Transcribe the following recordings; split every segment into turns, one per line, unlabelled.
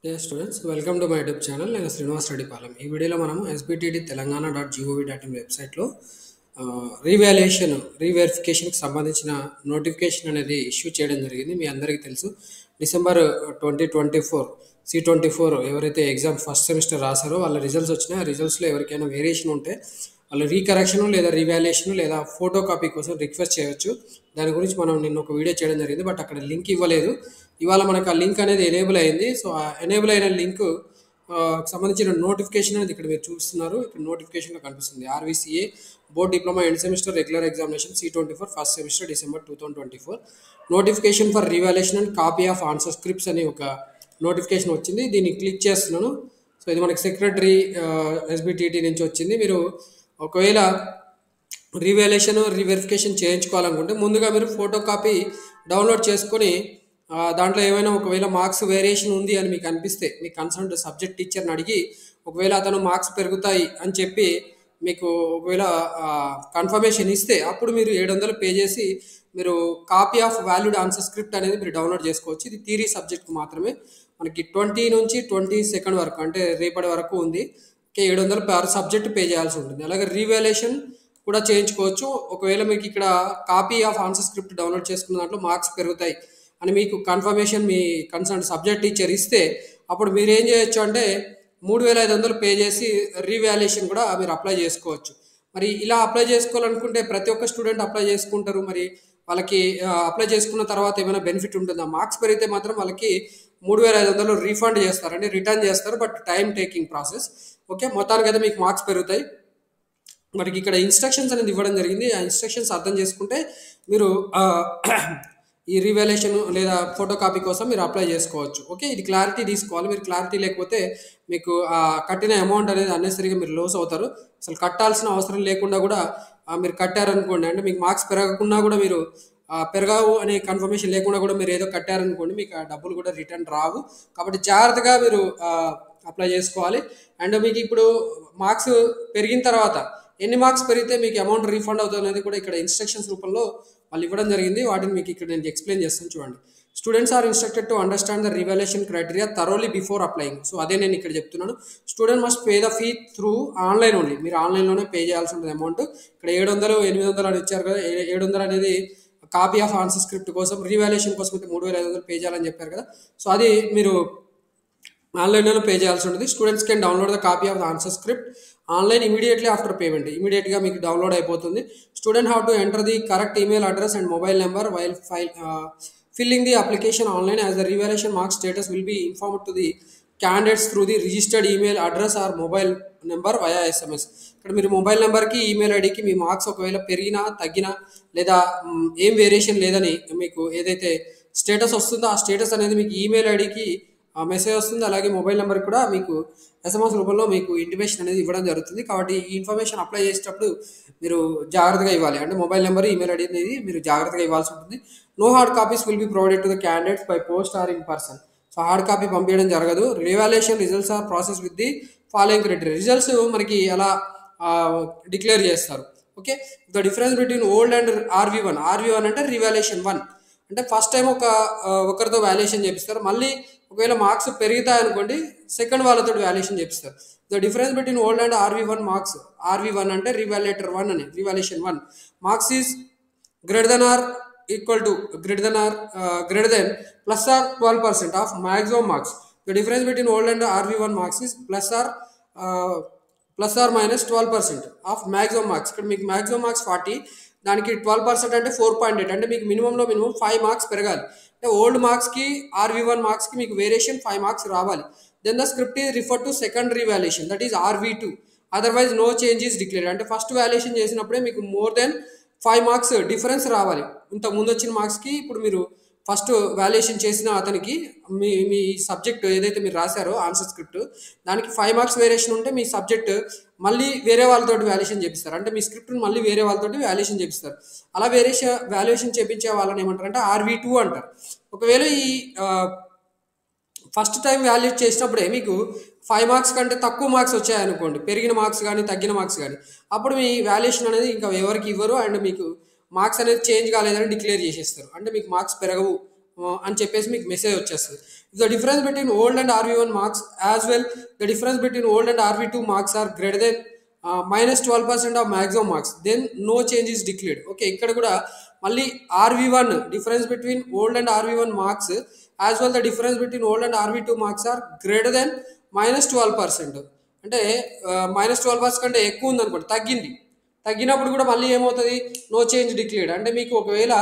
Yes, students, welcome to my YouTube channel. నేను శ్రీనివాస్ రెడ్డి పాలెం. ఈ వీడియోలో మనము sbtttelangana.gov.in వెబ్సైట్లో రీవాల్యుయేషన్ రీవెరిఫికేషన్కి సంబంధించిన నోటిఫికేషన్ అనేది ఇష్యూ చేయడం జరిగింది. మీ అందరికీ తెలుసు, డిసెంబర్ 2024 C24 ఎవరైతే ఎగ్జామ్ ఫస్ట్ సెమిస్టర్ రాశారో వాళ్ళ రిజల్ట్స్ వచ్చినాయి. ఆ రిజల్ట్స్లో ఎవరికైనా వేరియేషన్ ఉంటే వాళ్ళు రీకరెక్షన్ లేదా రీవాల్యుయేషన్ లేదా ఫోటో కాపీ కోసం రిక్వెస్ట్ చేయవచ్చు. దాని గురించి మనం నిన్న ఒక వీడియో చేయడం జరిగింది, బట్ అక్కడ లింక్ ఇవ్వలేదు. ఇవాళ మనకు ఆ లింక్ అనేది ఎనేబుల్ అయింది. సో ఆ ఎనేబుల్ అయిన లింక్ సంబంధించిన నోటిఫికేషన్ అనేది ఇక్కడ మీరు చూస్తున్నారు. ఇక్కడ నోటిఫికేషన్లో కనిపిస్తుంది RVCA board diploma end semester regular examination C24 first semester December 2024 notification for revaluation and copy of answer scripts అని ఒక నోటిఫికేషన్ వచ్చింది. దీన్ని క్లిక్ చేస్తున్నాను. సో ఇది మనకి సెక్రటరీ SBTT నుంచి వచ్చింది. మీరు ఒకవేళ రీవాల్యుయేషన్ రీవెరిఫికేషన్ చేయించుకోవాలనుకుంటే ముందుగా మీరు ఫోటో కాపీ డౌన్లోడ్ చేసుకొని దాంట్లో ఏమైనా ఒకవేళ మార్క్స్ వేరియేషన్ ఉంది అని మీకు అనిపిస్తే మీ కన్సర్న్ సబ్జెక్ట్ టీచర్ని అడిగి ఒకవేళ అతను మార్క్స్ పెరుగుతాయి అని చెప్పి మీకు ఒకవేళ కన్ఫర్మేషన్ ఇస్తే అప్పుడు మీరు 700 పే చేసి మీరు copy of valued answer script అనేది మీరు డౌన్లోడ్ చేసుకోవచ్చు. ఇది థియరీ సబ్జెక్ట్కి మాత్రమే. మనకి 20 నుంచి 22 వరకు అంటే రేపటి వరకు ఉంది. 700 పర్ సబ్జెక్ట్ పే చేయాల్సి ఉంటుంది. అలాగే రీవాల్యుయేషన్ కూడా చేయించుకోవచ్చు. ఒకవేళ మీకు ఇక్కడ copy of answer script download చేసుకున్న దాంట్లో మార్క్స్ పెరుగుతాయి అని మీకు కన్ఫర్మేషన్ మీ కన్సర్న్ సబ్జెక్ట్ టీచర్ ఇస్తే అప్పుడు మీరు ఏం చేయొచ్చు అంటే 3500 పే చేసి రీవాల్యుయేషన్ కూడా మీరు అప్లై చేసుకోవచ్చు. మరి ఇలా అప్లై చేసుకోవాలనుకుంటే ప్రతి ఒక్క స్టూడెంట్ అప్లై చేసుకుంటారు. మరి వాళ్ళకి అప్లై చేసుకున్న తర్వాత ఏమైనా బెనిఫిట్ ఉంటుందా? మార్క్స్ పెరిగితే మాత్రం వాళ్ళకి 3500 రీఫండ్ చేస్తారు, అంటే రిటర్న్ చేస్తారు, but time taking process. Okay, మొత్తానికి అయితే మీకు మార్క్స్ పెరుగుతాయి. మనకి ఇక్కడ ఇన్స్ట్రక్షన్స్ అనేది ఇవ్వడం జరిగింది. ఆ ఇన్స్ట్రక్షన్స్ అర్థం చేసుకుంటే మీరు ఈ రీవాల్యుయేషన్ లేదా ఫోటో కాపీ కోసం మీరు అప్లై చేసుకోవచ్చు. ఓకే, ఇది క్లారిటీ తీసుకోవాలి. మీరు క్లారిటీ లేకపోతే మీకు కట్టిన అమౌంట్ అనేది అన్నెసరీగా మీరు లాస్ అవుతారు. అసలు కట్టాల్సిన అవసరం లేకుండా కూడా మీరు కట్టారనుకోండి, అంటే మీకు మార్క్స్ పెరగకుండా కూడా మీరు పెరగవు అనే కన్ఫర్మేషన్ లేకుండా కూడా మీరు ఏదో కట్టారనుకోండి, మీకు ఆ డబ్బులు కూడా రిటర్న్ రావు. కాబట్టి జాగ్రత్తగా మీరు అప్లై చేసుకోవాలి. అండ్ మీకు ఇప్పుడు మార్క్స్ పెరిగిన తర్వాత ఎన్ని మార్క్స్ పెరిగితే మీకు అమౌంట్ రీఫండ్ అవుతుంది అనేది కూడా ఇక్కడ ఇన్స్ట్రక్షన్స్ రూపంలో వాళ్ళు ఇవ్వడం జరిగింది. వాటిని మీకు ఇక్కడ నేను ఎక్స్ప్లెయిన్ చేస్తాను, చూడండి. Students are instructed to understand the revaluation criteria thoroughly before applying. So అదే నేను ఇక్కడ చెప్తున్నాను. Student must pay the fee through online only. మీరు ఆన్లైన్లోనే పే చేయాల్సి ఉంటుంది అమౌంట్. ఇక్కడ 700 800 అని ఇచ్చారు కదా. 700 అనేది కాపీ ఆఫ్ ఆన్సర్ స్క్రిప్ట్ కోసం, రీవాల్యుయేషన్ కోసం అయితే 3500 పే చేయాలని చెప్పారు కదా. సో అది మీరు ఆన్లైన్లో పే చేయాల్సి ఉంటుంది. Students can download the copy of the answer script online immediately after payment. ఇమీడియట్గా మీకు డౌన్లోడ్ అయిపోతుంది. Student have to enter the correct email address and mobile number while filling the application online as the revaluation mark status will be informed to the candidates through the registered email address or mobile number via SMS. ఇక్కడ మీరు mobile నెంబర్కి email ఐడికి మీ marks ఒకవేళ పెరిగినా తగ్గినా లేదా ఏం variation లేదని మీకు ఏదైతే స్టేటస్ వస్తుందో ఆ స్టేటస్ అనేది మీకు ఈమెయిల్ ఐడికి మెసేజ్ వస్తుంది. అలాగే మొబైల్ నెంబర్కి కూడా మీకు SMS రూపంలో మీకు ఇంటిమేషన్ అనేది ఇవ్వడం జరుగుతుంది. కాబట్టి ఈ ఇన్ఫర్మేషన్ అప్లై చేసేటప్పుడు మీరు జాగ్రత్తగా ఇవ్వాలి. అంటే మొబైల్ నెంబర్ ఈమెయిల్ ఐడి అనేది మీరు జాగ్రత్తగా ఇవ్వాల్సి ఉంటుంది. No hard copies will be provided to the candidates by post or in person. So hard copy పంపించడం జరగదు. Revaluation results are process with the following criteria. Results మనకి ఎలా డిక్లేర్ చేస్తారు. Okay, the difference between old and RV1 అంటే revaluation 1 అంటే first time ఒకరితో valuation చేపిస్తారు. మళ్ళీ ఒకవేళ మార్క్స్ పెరుగుతాయి అనుకోండి, సెకండ్ వాళ్ళతో వాల్యుయేషన్ చేపిస్తారు. The difference between old and RV1 marks. RV1 అంటే రీవాల్యుయేటర్ 1 అని, revaluation 1 marks is greater than or equal to greater than plus or 12% of maximum marks. The difference between old and RV1 marks is plus or minus 12% of maximum marks. ఇక్కడ మీకు maximum marks 40, దానికి 12% అంటే 4.8, అంటే మీకు minimum 5 marks పెరగాలి. అంటే old మార్క్స్కి RV1 మార్క్స్కి మీకు వేరియేషన్ 5 మార్క్స్ రావాలి. Then the script is refer to second revaluation, that is RV2. Otherwise no change is declared. అంటే ఫస్ట్ వాల్యుయేషన్ చేసినప్పుడే మీకు మోర్ దెన్ 5 మార్క్స్ డిఫరెన్స్ రావాలి. ఇంతకు ముందు వచ్చిన మార్క్స్కి ఇప్పుడు మీరు ఫస్ట్ వాల్యుయేషన్ చేసిన అతనికి మీ సబ్జెక్ట్ ఏదైతే మీరు రాశారో ఆన్సర్ స్క్రిప్ట్ దానికి 5 మార్క్స్ వేరియేషన్ ఉంటే మీ సబ్జెక్ట్ మళ్ళీ వేరే వాళ్ళతో వాల్యుయేషన్ చేపిస్తారు. అంటే మీ స్క్రిప్ట్ని మళ్ళీ వేరే వాళ్ళతో వాల్యుయేషన్ చేపిస్తారు. అలా వాల్యుయేషన్ చేపించే వాళ్ళని ఏమంటారు అంటే RV2 అంటారు. ఒకవేళ ఈ ఫస్ట్ టైం వాల్యుయేట్ చేసినప్పుడే మీకు 5 మార్క్స్ కంటే తక్కువ మార్క్స్ వచ్చాయనుకోండి, పెరిగిన మార్క్స్ కానీ తగ్గిన మార్క్స్ కానీ, అప్పుడు మీ వాల్యుయేషన్ అనేది ఇంకా ఎవరికి ఇవ్వరు. అండ్ మీకు మార్క్స్ అనేది చేంజ్ కాలేదని డిక్లేర్ చేసేస్తారు. అంటే మీకు మార్క్స్ పెరగవు అని చెప్పేసి మీకు మెసేజ్ వచ్చేస్తుంది. The difference between old and RV1 marks as well the difference between old and RV2 marks are greater than -12% of maximum marks then no change is declared. Okay, ఇక్కడ కూడా మళ్ళీ RV1 difference between old and RV1 marks as well the difference between old and RV2 marks are greater than -12%. అంటే -12% కంటే ఎక్కువ ఉందనుకోండి, తగ్గినప్పుడు కూడా మళ్ళీ ఏమవుతుంది, నో చేంజ్ డిక్లేర్డ్. అంటే మీకు ఒకవేళ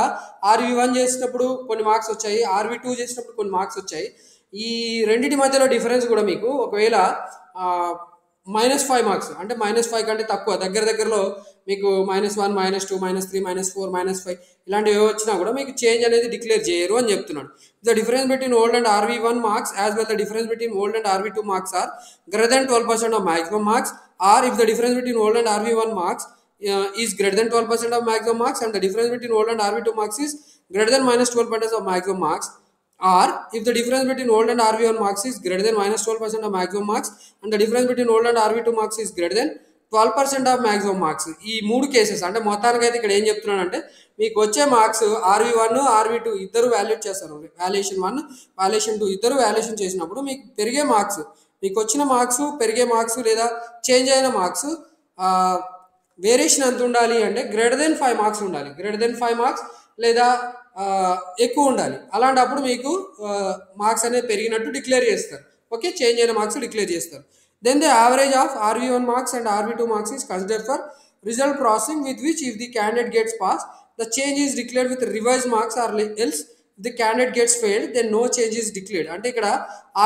RV1 చేసినప్పుడు కొన్ని మార్క్స్ వచ్చాయి, RV2 చేసినప్పుడు కొన్ని మార్క్స్ వచ్చాయి, ఈ రెండింటి మధ్యలో డిఫరెన్స్ కూడా మీకు ఒకవేళ -5 మార్క్స్ అంటే -5 కంటే తక్కువ దగ్గరలో మీకు -1, -2, -3, -4, -5 ఇలాంటివి వచ్చినా కూడా మీకు చేంజ్ అనేది డిక్లేర్ చేయరు అని చెప్తున్నాడు. The difference between old and RV1 marks as well the difference between old and RV2 marks are greater than 12% of maximum marks or if the difference between old and RV1 marks is greater than 12% of maximum marks and the difference between old and RV2 marks is greater than -12% of maximum marks, or if the difference between old and RV1 marks is greater than -12% of maximum marks and the difference between old and RV2 marks is greater than 12% of maximum marks. ఈ మూడు cases అంటే మొత్తానికైతే ఇక్కడ ఏం చెప్తున్నానంటే మీకు వచ్చే marks RV1 RV2 ఇద్దరు వాల్యుయేట్ చేస్తారు. వాల్యుయేషన్ 1 వాల్యుయేషన్ 2 ఇద్దరు వాల్యుయేషన్ చేసినప్పుడు మీకు పెరిగే మార్క్స్, మీకు వచ్చిన మార్క్స్ పెరిగే మార్క్స్ లేదా చేంజ్ అయిన మార్క్స్ వేరియేషన్ ఎంత ఉండాలి అంటే గ్రేటర్ దెన్ 5 మార్క్స్ ఉండాలి, గ్రేటర్ దెన్ 5 మార్క్స్ లేదా ఎక్కువ ఉండాలి. అలాంటప్పుడు మీకు మార్క్స్ అనేది పెరిగినట్టు డిక్లేర్ చేస్తారు. ఓకే, చేంజ్ అయిన మార్క్స్ డిక్లేర్ చేస్తారు. Then the average of RV1 marks and RV2 marks is consider for result processing with which if the candidate gets pass the change is declared with revise marks or else the candidate gets failed then no change is declared. అంటే ఇక్కడ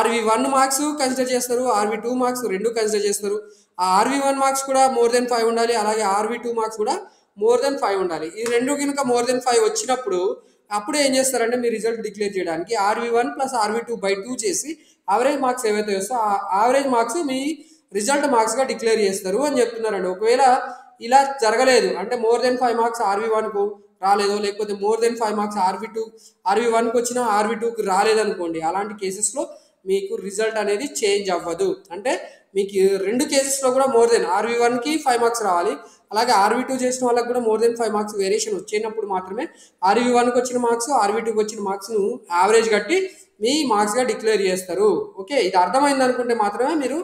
RV1 marks consider చేస్తారు, RV2 marks రెండు consider చేస్తారు. ఆ RV1 marks కూడా more than 5 ఉండాలి, అలాగే RV2 marks కూడా మోర్ దెన్ 5 ఉండాలి. ఈ రెండు కనుక మోర్ దెన్ 5 వచ్చినప్పుడు అప్పుడు ఏం చేస్తారంటే మీ రిజల్ట్ డిక్లేర్ చేయడానికి RV1 + RV2/2 చేసి యావరేజ్ మార్క్స్ ఏవైతే వస్తాయో ఆ యావరేజ్ మార్క్స్ మీ రిజల్ట్ మార్క్స్గా డిక్లేర్ చేస్తారు అని చెప్తున్నారండి. ఒకవేళ ఇలా జరగలేదు అంటే మోర్ దెన్ 5 మార్క్స్ RV1కు రాలేదో, లేకపోతే మోర్ దెన్ 5 మార్క్స్ RV1కి వచ్చినా RV2కి రాలేదనుకోండి, అలాంటి కేసెస్లో మీకు రిజల్ట్ అనేది చేంజ్ అవ్వదు. అంటే మీకు రెండు కేసెస్లో కూడా మోర్ దెన్ RV1కి 5 మార్క్స్ రావాలి, అలాగే RV2 చేసిన వాళ్ళకి కూడా మోర్ దెన్ 5 మార్క్స్ వేరియేషన్ వచ్చినప్పుడు మాత్రమే RV1కి వచ్చిన మార్క్స్ RV2కి వచ్చిన మార్క్స్ను యావరేజ్ కట్టి మీ మార్క్స్గా డిక్లేర్ చేస్తారు. ఓకే, ఇది అర్థమైంది అనుకుంటే మాత్రమే మీరు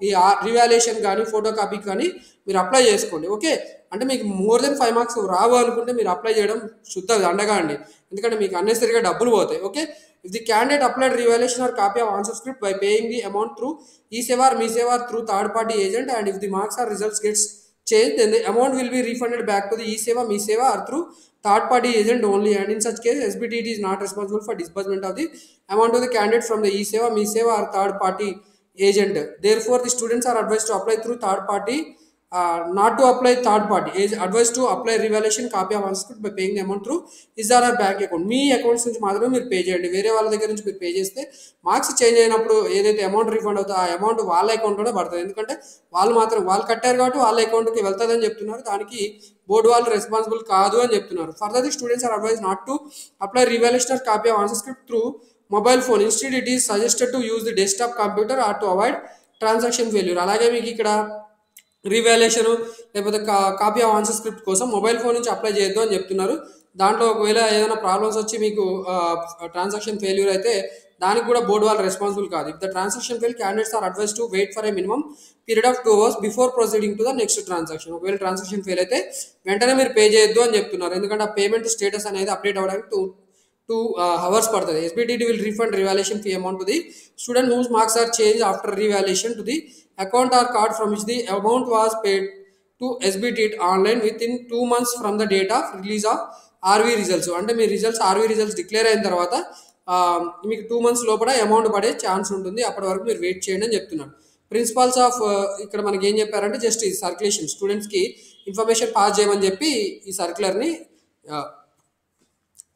ఈ రివాల్యుయేషన్ కానీ ఫోటో కాపీ కానీ మీరు అప్లై చేసుకోండి. ఓకే, అంటే మీకు మోర్ దెన్ 5 మార్క్స్ రావు అనుకుంటే మీరు అప్లై చేయడం శుద్ధ దండగా అండి, ఎందుకంటే మీకు అన్నెసరిగా డబ్బులు పోతాయి. Okay, if the candidate applied revaluation or copy of answer script by paying the amount through e-seva or me-seva or through third party agent and if the marks or results gets changed then the amount will be refunded back to the e-seva, me-seva or through third party agent only, and in such case SBTT is not responsible for disbursement of the amount of the candidate from the e-seva, me-seva or third party agent. Therefore the students are advised to apply through third party, not to apply third party. Is advised to apply revaluation copy of answer script by paying the amount through his or her bank account. Me accounts నుంచి మాత్రమే మీరు pay చేయండి. వేరే వాళ్ళ దగ్గర నుంచి మీరు pay చేస్తే మార్క్స్ చేంజ్ అయినప్పుడు ఏదైతే అమౌంట్ రిఫండ్ అవుతుందో ఆ అమౌంట్ వాళ్ళ అకౌంట్లోనే పడుతుంది. ఎందుకంటే వాళ్ళు కట్టారు కాబట్టి వాళ్ళ అకౌంట్కి వెళ్తుందని చెప్తున్నారు, దానికి బోర్డు వాళ్ళు రెస్పాన్సిబుల్ కాదు అని చెప్తున్నారు. Further the students are advise not to apply revaluation or copy of answer script through mobile phone. Instead it is suggested to use the desktop computer or to avoid transaction failure. అలాగే మీకు ఇక్కడ revaluation లేకపోతే copy of answer script కోసం mobile phone నుంచి apply చేయొద్దు అని చెప్తున్నారు. దాంట్లో ఒకవేళ ఏదైనా ప్రాబ్లమ్స్ వచ్చి మీకు ట్రాన్సాక్షన్ ఫెయిల్యూర్ అయితే దానికి కూడా బోర్డు వాళ్ళు రెస్పాన్సిబుల్ కాదు. If the transaction fail candidates are advise to wait for a minimum period of 2 hours before proceeding to the next transaction. ఒకవేళ ట్రాన్సాక్షన్ ఫెయిల్ అయితే వెంటనే మీరు పే చేయొద్దు అని చెప్తున్నారు, ఎందుకంటే ఆ పేమెంట్ స్టేటస్ అనేది అప్డేట్ అవ్వడానికి 2 hours పడుతుంది. SBTT will refund revaluation fee amount to the student whose marks are changed after revaluation to the account or card from which the amount was paid to SBTT online within 2 months from the date of release of RV results. అంటే మీ RV results declare అయిన తర్వాత మీకు 2 months లోపల amount పడే chance ఉంటుంది, అప్పటి వరకు మీరు వెయిట్ చేయండి అని చెప్తున్నారు. ప్రిన్సిపల్స్ ఆఫ్ ఇక్కడ మనకి ఏం చెప్పారంటే జస్ట్ ఈ సర్క్యులేషన్ స్టూడెంట్స్కి ఇన్ఫర్మేషన్ పాస్ చేయమని చెప్పి ఈ సర్క్యులర్ని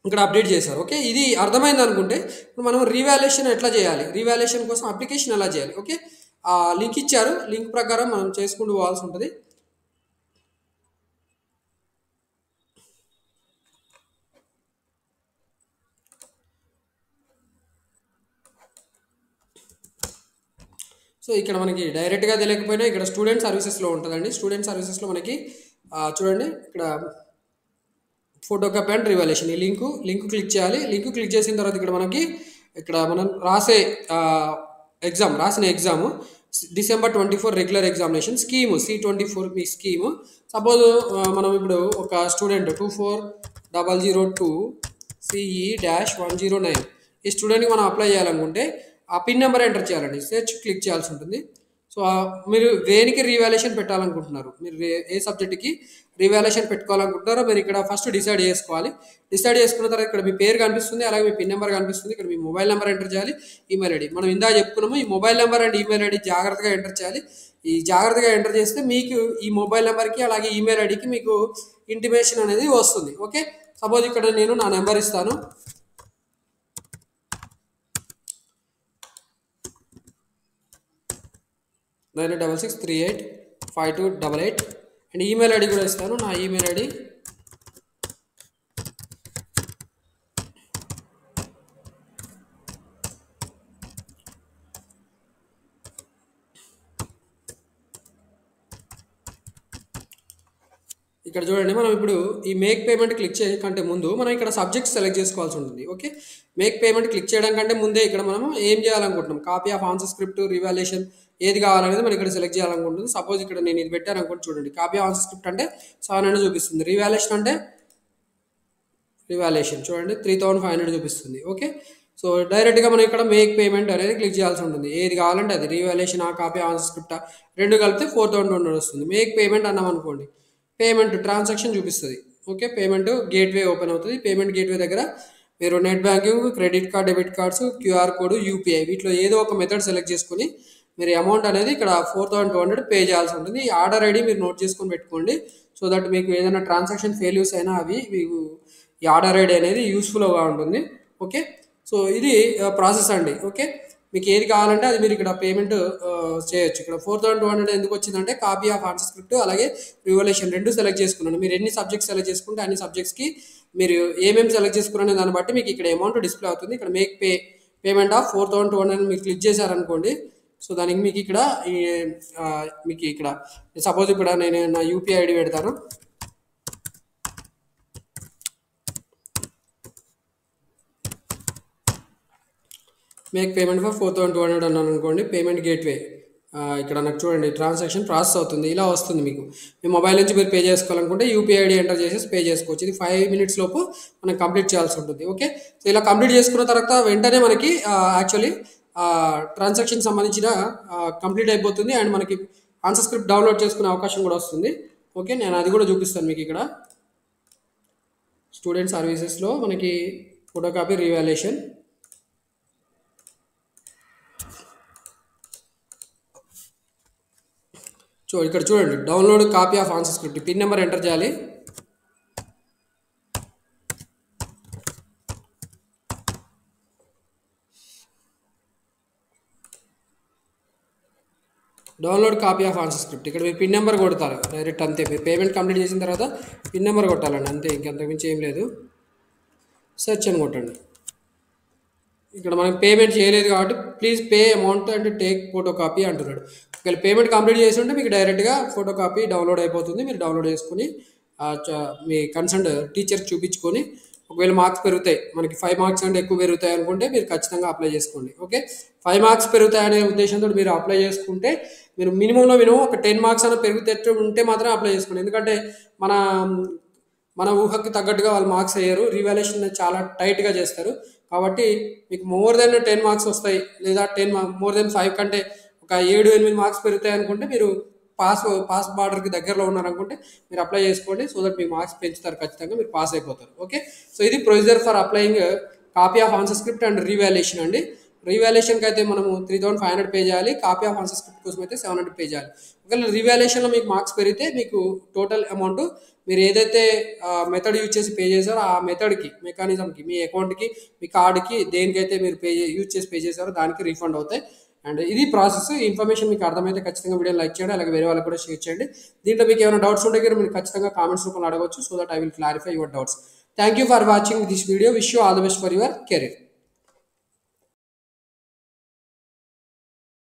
ఇక్కడ అప్డేట్ చేశారు. ఓకే, ఇది అర్థమైంది అనుకుంటే ఇప్పుడు మనం రీవాల్యుయేషన్ ఎట్లా చేయాలి, రీవాల్యుయేషన్ కోసం అప్లికేషన్ ఎలా చేయాలి. ఓకే, లింక్ ఇచ్చారు, లింక్ ప్రకారం మనం చేసుకుంటూ పోవాల్సి ఉంటుంది. సో ఇక్కడ మనకి డైరెక్ట్గా తెలియకపోయినా ఇక్కడ స్టూడెంట్ సర్వీసెస్లో ఉంటుందండి. స్టూడెంట్ సర్వీసెస్లో మనకి చూడండి ఇక్కడ ఫోటో కాపీ అండ్ రివాల్యూషన్. ఈ లింక్ క్లిక్ చేయాలి. లింక్ క్లిక్ చేసిన తర్వాత ఇక్కడ మనం రాసిన exam December 24 regular examination scheme C24 మీ స్కీము. సపోజ్ మనం ఇప్పుడు ఒక స్టూడెంట్ 24002 CE-109 ఈ స్టూడెంట్కి మనం అప్లై చేయాలనుకుంటే ఆ పిన్ నెంబర్ ఎంటర్ చేయాలండి. సెర్చ్ క్లిక్ చేయాల్సి ఉంటుంది. సో మీరు దేనికి రీవాల్యుయేషన్ పెట్టాలనుకుంటున్నారు, మీరు ఏ సబ్జెక్ట్కి రీవాల్యుయేషన్ పెట్టుకోవాలనుకుంటున్నారో మీరు ఇక్కడ ఫస్ట్ డిసైడ్ చేసుకోవాలి. డిసైడ్ చేసుకున్న తర్వాత ఇక్కడ మీ పేరు కనిపిస్తుంది, అలాగే మీ పిన్ నెంబర్ కనిపిస్తుంది. ఇక్కడ మీ మొబైల్ నెంబర్ ఎంటర్ చేయాలి, ఈమెయిల్ ఐడి. మనం ఇందా చెప్పుకున్నాము, ఈ mobile number and email ID జాగ్రత్తగా ఎంటర్ చేయాలి. ఈ జాగ్రత్తగా ఎంటర్ చేస్తే మీకు ఈ మొబైల్ నెంబర్కి అలాగే ఈమెయిల్ ఐడికి మీకు ఇంటిమేషన్ అనేది వస్తుంది. ఓకే, సపోజ్ ఇక్కడ నేను నా నెంబర్ ఇస్తాను. 96685288 అండ్ ఈమెయిల్ ఐడి కూడా ఇస్తాను. నా ఈమెయిల్ ఐడి ఇక్కడ చూడండి. మనం ఇప్పుడు ఈ మేక్ పేమెంట్ క్లిక్ చేయడం కంటే ముందు మనం ఇక్కడ సబ్జెక్ట్ సెలెక్ట్ చేసుకోవాల్సి ఉంటుంది. ఓకే, మేక్ పేమెంట్ క్లిక్ చేయడం కంటే ముందే ఇక్కడ మనం ఏం చేయాలనుకుంటున్నాం, copy of answer script, revaluation ఏది కావాలనేది మనం ఇక్కడ సెలెక్ట్ చేయాలనుకుంటుంది. సపోజ్ ఇక్కడ నేను ఇది పెట్టాను అనుకోండి. చూడండి, కాపీ ఆఫ్ ఆన్సర్ స్క్రిప్ట్ అంటే 700 చూపిస్తుంది, రివాల్యుయేషన్ అంటే చూడండి 3500 చూపిస్తుంది. ఓకే, సో డైరెక్ట్గా మనం ఇక్కడ మేక్ పేమెంట్ అనేది క్లిక్ చేయాల్సి ఉంటుంది. ఏది కావాలంటే అది, revaluation copy of answer script రెండు కలిపితే 4200 వస్తుంది. మేక్ పేమెంట్ అన్నాం అనుకోండి, పేమెంట్ ట్రాన్సాక్షన్ చూపిస్తుంది. ఓకే, పేమెంట్ గేట్వే ఓపెన్ అవుతుంది. పేమెంట్ గేట్వే దగ్గర మీరు net banking, credit card, debit cards, QR code, UPI వీటిలో ఏదో ఒక మెథడ్ సెలెక్ట్ చేసుకుని మీరు అమౌంట్ అనేది ఇక్కడ 4200 పే చేయాల్సి ఉంటుంది. ఈ ఆర్డర్ ఐడి మీరు నోట్ చేసుకొని పెట్టుకోండి. సో దట్ మీకు ఏదైనా ట్రాన్సాక్షన్ ఫెయిల్యూర్స్ అయినా అవి మీకు ఈ ఆర్డర్ ఐడి అనేది యూస్ఫుల్గా ఉంటుంది. ఓకే, సో ఇది ప్రాసెస్ అండి. ఓకే, మీకు ఏది కావాలంటే అది మీరు ఇక్కడ పేమెంట్ చేయొచ్చు. ఇక్కడ 4200 ఎందుకు వచ్చిందంటే కాపీ ఆఫ్ ఆన్సర్ స్క్రిప్ట్ అలాగే రివాల్యుయేషన్ రెండు సెలెక్ట్ చేసుకున్నాను. మీరు ఎన్ని సబ్జెక్ట్స్ సెలెక్ట్ చేసుకుంటే అన్ని సబ్జెక్ట్స్కి మీరు ఏమేమి సెలెక్ట్ చేసుకున్నారనే దాన్ని బట్టి మీకు ఇక్కడ అమౌంట్ డిస్ప్లే అవుతుంది. ఇక్కడ మేక్ పేమెంట్ ఆఫ్ 4200 మీరు క్లిక్ చేశారనుకోండి. సో దానికి మీకు ఇక్కడ సపోజ్ ఇక్కడ నేను నా యూపీఐ ఐడి పెడతాను. మేక్ పేమెంట్ ఫర్ 4200 అన్నాను అనుకోండి. పేమెంట్ గేట్వే ఇక్కడ నాకు చూడండి ట్రాన్సాక్షన్ ప్రాసెస్ అవుతుంది. ఇలా వస్తుంది మీకు. మీ మొబైల్ నుంచి మీరు పే చేసుకోవాలనుకుంటే యూపీఐ ఐడి ఎంటర్ చేసేసి పే చేసుకోవచ్చు. ఇది 5 minutes లోపు మనం కంప్లీట్ చేయాల్సి ఉంటుంది. ఓకే, సో ఇలా కంప్లీట్ చేసుకున్న తర్వాత వెంటనే మనకి యాక్చువల్లీ ట్రాన్సాక్షన్ సంబంధించిన కంప్లీట్ అయిపోతుంది అండ్ మనకి ఆన్సర్ స్క్రిప్ట్ డౌన్లోడ్ చేసుకునే అవకాశం కూడా వస్తుంది. ఓకే, నేను అది కూడా చూపిస్తాను మీకు. ఇక్కడ స్టూడెంట్ సర్వీసెస్లో మనకి ఫోటో కాపీ రివాల్యుయేషన్ ఇక్కడ చూడండి, download copy of answer script pin number enter చేయాలి. Download copy of answer script ఇక్కడ మీరు పిన్ నెంబర్ కొడతారు డైరెక్ట్, అంతే. మీరు పేమెంట్ కంప్లీట్ చేసిన తర్వాత పిన్ నెంబర్ కొట్టాలండి, అంతే. ఇంకంతకుమించి ఏం లేదు. సెర్చ్ అని కొట్టండి. ఇక్కడ మనం పేమెంట్ చేయలేదు కాబట్టి please pay amount and take photo copy అంటున్నాడు. ఒకవేళ పేమెంట్ కంప్లీట్ చేసి ఉంటే మీకు డైరెక్ట్గా ఫోటో కాపీ డౌన్లోడ్ అయిపోతుంది. మీరు డౌన్లోడ్ చేసుకుని మీ కన్సర్న్ టీచర్కి చూపించుకొని ఒకవేళ మార్క్స్ పెరుగుతాయి, మనకి 5 మార్క్స్ అంటే ఎక్కువ పెరుగుతాయి అనుకుంటే మీరు ఖచ్చితంగా అప్లై చేసుకోండి. ఓకే, 5 మార్క్స్ పెరుగుతాయి అనే ఉద్దేశంతో మీరు అప్లై చేసుకుంటే మీరు మినిమంలో ఒక 10 మార్క్స్ అయినా పెరుగుతూ ఉంటే మాత్రం అప్లై చేసుకోండి. ఎందుకంటే మన ఊహకి తగ్గట్టుగా వాళ్ళు మార్క్స్ అయ్యారు. రివాల్యుయేషన్ చాలా టైట్గా చేస్తారు కాబట్టి మీకు మోర్ దెన్ 10 మార్క్స్ వస్తాయి, లేదా మోర్ దెన్ 5 కంటే ఒక 7-8 మార్క్స్ పెరుగుతాయి అనుకుంటే మీరు పాస్ బార్డర్కి దగ్గరలో ఉన్నారనుకుంటే మీరు అప్లై చేసుకోండి. సో దట్ మీ మార్క్స్ పెంచుతారు, ఖచ్చితంగా మీరు పాస్ అయిపోతారు. ఓకే, సో ఇది procedure for applying copy of answer script and revaluation అండి. రివాల్యుయేషన్కి అయితే మనము 3500 పే చేయాలి, కాపీ ఆఫ్ ఆన్సర్ స్క్రిప్ట్ కోసం అయితే 700 పే చేయాలి. ఒకవేళ రివాల్యుయేషన్లో మీకు మార్క్స్ పెరిగితే మీకు టోటల్ అమౌంట్ మీరు ఏదైతే మెథడ్ యూజ్ చేసి పే చేశారో ఆ మెథడ్కి, మెకానిజంకి, మీ అకౌంట్కి, మీ కార్డుకి, దేనికైతే మీరు యూజ్ చేసి పే చేశారో దానికి రీఫండ్ అవుతాయి. అండ్ ఇది ప్రాసెస్. ఇన్ఫర్మేషన్ మీకు అర్థమైతే ఖచ్చితంగా వీడియో లైక్ చేయండి, అలాగే వేరే వాళ్ళకి కూడా షేర్ చేయండి. దీంట్లో మీకు ఏమైనా డౌట్స్ ఉంటే మీరు ఖచ్చితంగా కామెంట్స్ రూపంలో అడగవచ్చు. So that I will clarify your doubts. Thank you for watching this video. Wish you all the best for your career.